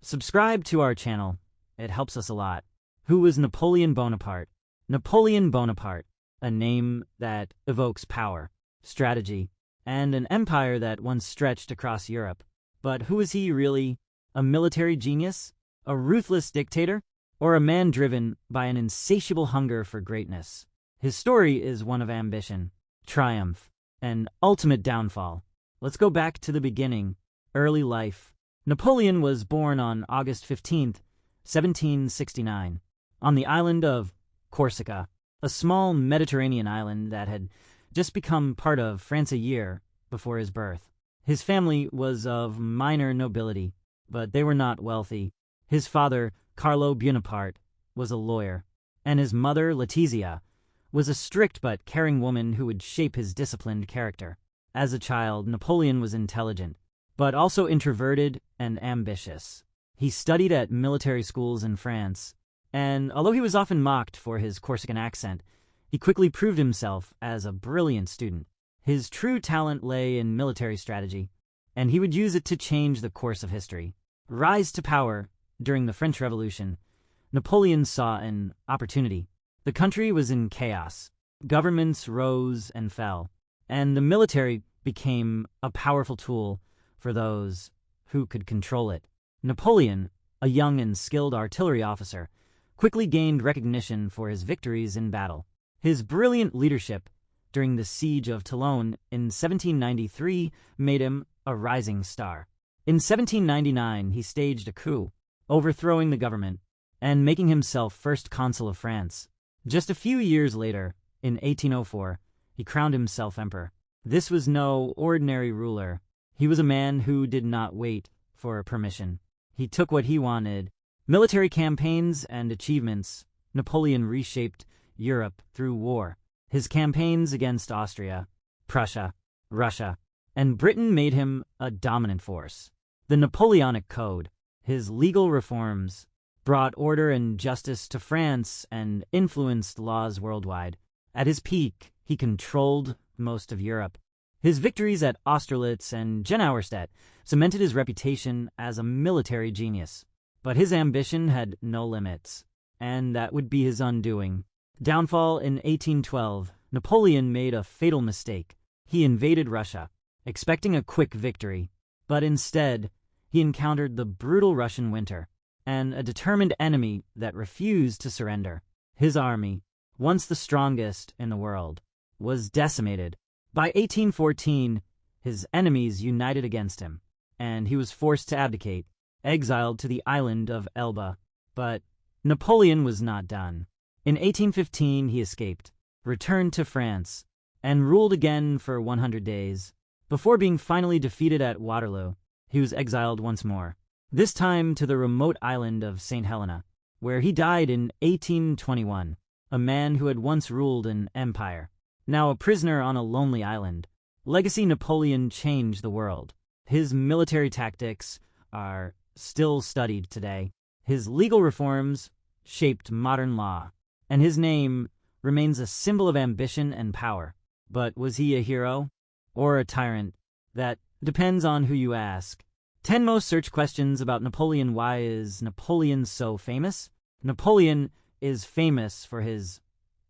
Subscribe to our channel. It helps us a lot. Who was Napoleon Bonaparte? Napoleon Bonaparte, a name that evokes power, strategy, and an empire that once stretched across Europe. But who was he really? A military genius? A ruthless dictator? Or a man driven by an insatiable hunger for greatness? His story is one of ambition, triumph, and ultimate downfall. Let's go back to the beginning, early life. Napoleon was born on August 15th, 1769, on the island of Corsica, a small Mediterranean island that had just become part of France a year before his birth. His family was of minor nobility, but they were not wealthy. His father, Carlo Bonaparte, was a lawyer, and his mother, Letizia, was a strict but caring woman who would shape his disciplined character. As a child, Napoleon was intelligent, but also introverted and ambitious. He studied at military schools in France, and although he was often mocked for his Corsican accent, he quickly proved himself as a brilliant student. His true talent lay in military strategy, and he would use it to change the course of history. Rise to power during the French Revolution, Napoleon saw an opportunity. The country was in chaos. Governments rose and fell, and the military became a powerful tool for those who could control it. Napoleon, a young and skilled artillery officer, quickly gained recognition for his victories in battle. His brilliant leadership during the siege of Toulon in 1793 made him a rising star. In 1799, he staged a coup, overthrowing the government and making himself first consul of France. Just a few years later, in 1804, he crowned himself emperor. This was no ordinary ruler. He was a man who did not wait for permission. He took what he wanted. Military campaigns and achievements. Napoleon reshaped Europe through war. His campaigns against Austria, Prussia, Russia, and Britain made him a dominant force. The Napoleonic Code, his legal reforms, brought order and justice to France and influenced laws worldwide. At his peak, he controlled most of Europe. His victories at Austerlitz and Jena-Auerstedt cemented his reputation as a military genius. But his ambition had no limits, and that would be his undoing. Downfall in 1812, Napoleon made a fatal mistake. He invaded Russia, expecting a quick victory, but instead, he encountered the brutal Russian winter and a determined enemy that refused to surrender. His army, once the strongest in the world, was decimated. By 1814, his enemies united against him, and he was forced to abdicate, exiled to the island of Elba. But Napoleon was not done. In 1815, he escaped, returned to France, and ruled again for 100 days. Before being finally defeated at Waterloo, he was exiled once more, this time to the remote island of St. Helena, where he died in 1821, a man who had once ruled an empire. Now a prisoner on a lonely island, legacy Napoleon changed the world. His military tactics are still studied today. His legal reforms shaped modern law, and his name remains a symbol of ambition and power. But was he a hero or a tyrant? That depends on who you ask. 10 most searched questions about Napoleon. Why is Napoleon so famous? Napoleon is famous for his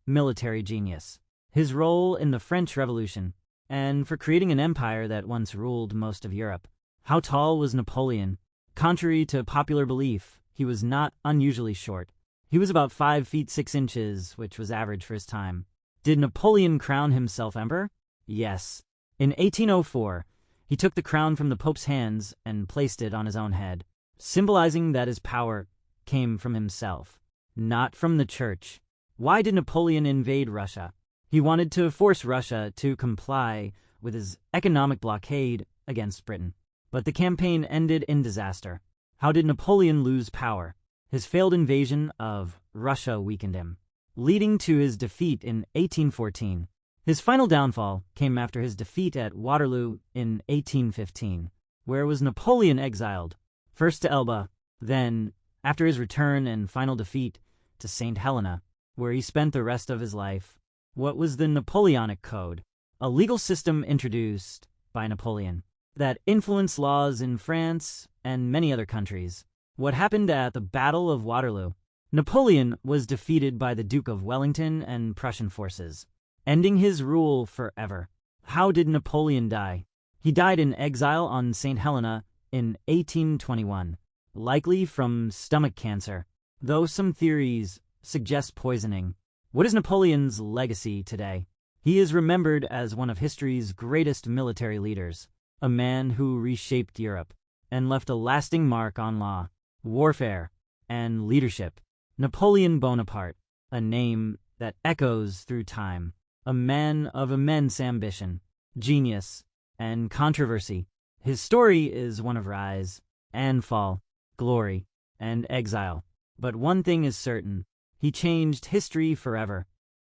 military genius, his role in the French Revolution, and for creating an empire that once ruled most of Europe. How tall was Napoleon? Contrary to popular belief, he was not unusually short. He was about 5 feet 6 inches, which was average for his time. Did Napoleon crown himself emperor? Yes. In 1804, he took the crown from the Pope's hands and placed it on his own head, symbolizing that his power came from himself, not from the church. Why did Napoleon invade Russia? He wanted to force Russia to comply with his economic blockade against Britain. But the campaign ended in disaster. How did Napoleon lose power? His failed invasion of Russia weakened him, leading to his defeat in 1814. His final downfall came after his defeat at Waterloo in 1815, where was Napoleon exiled, first to Elba, then, after his return and final defeat, to St. Helena, where he spent the rest of his life. What was the Napoleonic Code? A legal system introduced by Napoleon that influenced laws in France and many other countries. What happened at the Battle of Waterloo? Napoleon was defeated by the Duke of Wellington and Prussian forces, ending his rule forever. How did Napoleon die? He died in exile on St. Helena in 1821, likely from stomach cancer, though some theories suggest poisoning. What is Napoleon's legacy today? He is remembered as one of history's greatest military leaders, a man who reshaped Europe and left a lasting mark on law, warfare, and leadership. Napoleon Bonaparte, a name that echoes through time, a man of immense ambition, genius, and controversy. His story is one of rise and fall, glory and exile. But one thing is certain, he changed history forever.